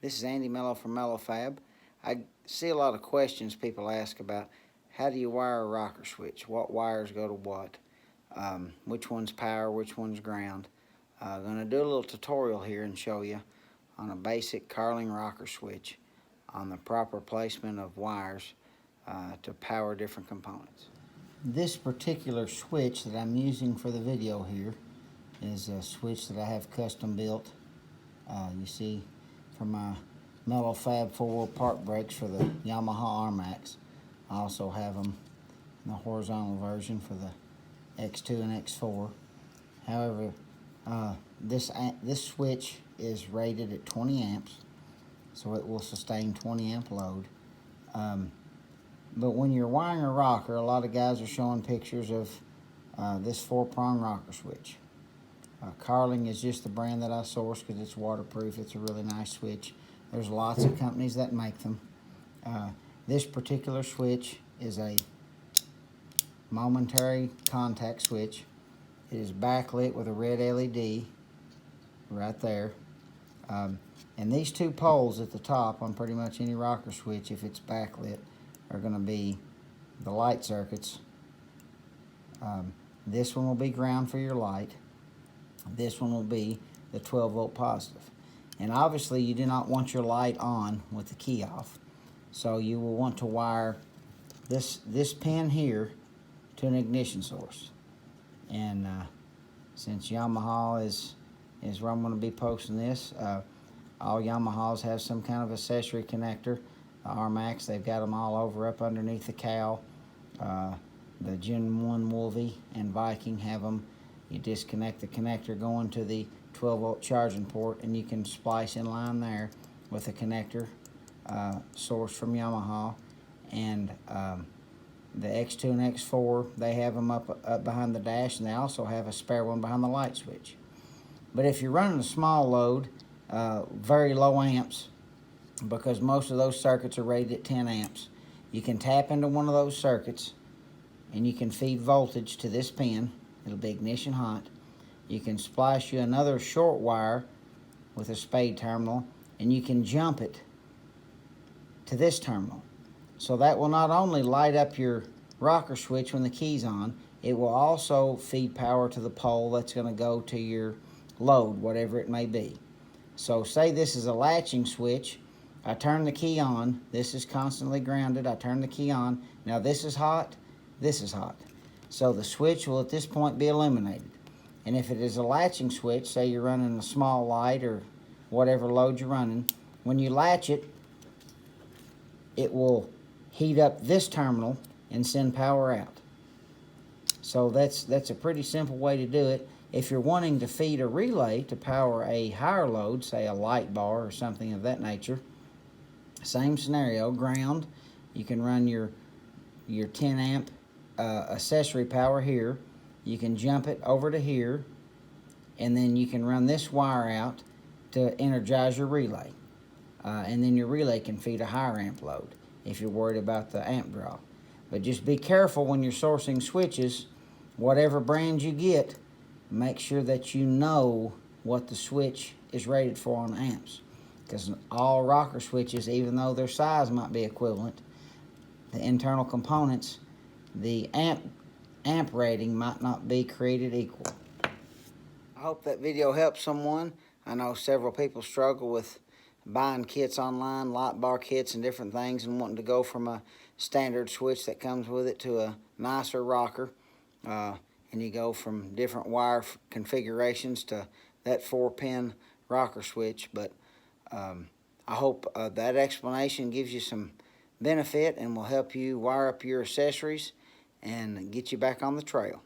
This is Andy Mello from Mello FAB. I see a lot of questions people ask about how do you wire a rocker switch? What wires go to what? Which one's power, which one's ground? I'm going to do a little tutorial here and show you on a basic Carling rocker switch on the proper placement of wires to power different components. This particular switch that I'm using for the video here is a switch that I have custom built. You see, for my Mello FAB 4-wheel park brakes for the Yamaha RMAX. I also have them in the horizontal version for the X2 and X4. However, this switch is rated at 20 amps, so it will sustain 20 amp load. But when you're wiring a rocker, a lot of guys are showing pictures of this 4-prong rocker switch. Carling is just the brand that I source because it's waterproof. It's a really nice switch. There's lots of companies that make them. This particular switch is a momentary contact switch. It is backlit with a red LED right there. And these two poles at the top on pretty much any rocker switch, if it's backlit, are going to be the light circuits. This one will be ground for your light. This one will be the 12-volt positive. And obviously you do not want your light on with the key off. So you will want to wire this pin here to an ignition source. And since Yamaha is where I'm going to be posting this, all Yamahas have some kind of accessory connector. The RMAX, they've got them all over up underneath the cowl. The Gen 1 Wolvie and Viking have them. You disconnect the connector going to the 12-volt charging port, and you can splice in line there with a connector source from Yamaha. And the X2 and X4, they have them up behind the dash, and they also have a spare one behind the light switch. But if you're running a small load, very low amps, because most of those circuits are rated at 10 amps, you can tap into one of those circuits, and you can feed voltage to this pin. It'll be ignition hot. You can splice you another short wire with a spade terminal, and you can jump it to this terminal. So that will not only light up your rocker switch when the key's on, it will also feed power to the pole that's going to go to your load, whatever it may be. So say this is a latching switch. I turn the key on. This is constantly grounded. I turn the key on. Now this is hot. This is hot. So the switch will at this point be eliminated. And if it is a latching switch, say you're running a small light or whatever load you're running, when you latch it, it will heat up this terminal and send power out. So that's a pretty simple way to do it. If you're wanting to feed a relay to power a higher load, say a light bar or something of that nature, same scenario, ground. You can run your 10 amp accessory power here. You can jump it over to here, and then you can run this wire out to energize your relay. And then your relay can feed a higher amp load if you're worried about the amp draw. But just be careful when you're sourcing switches. Whatever brand you get, make sure that you know what the switch is rated for on amps. Because all rocker switches, even though their size might be equivalent, the internal components, the amp rating might not be created equal. I hope that video helps someone. I know several people struggle with buying kits online, light bar kits and different things, and wanting to go from a standard switch that comes with it to a nicer rocker. And you go from different wire configurations to that 4-pin rocker switch. But I hope that explanation gives you some benefit and will help you wire up your accessories and get you back on the trail.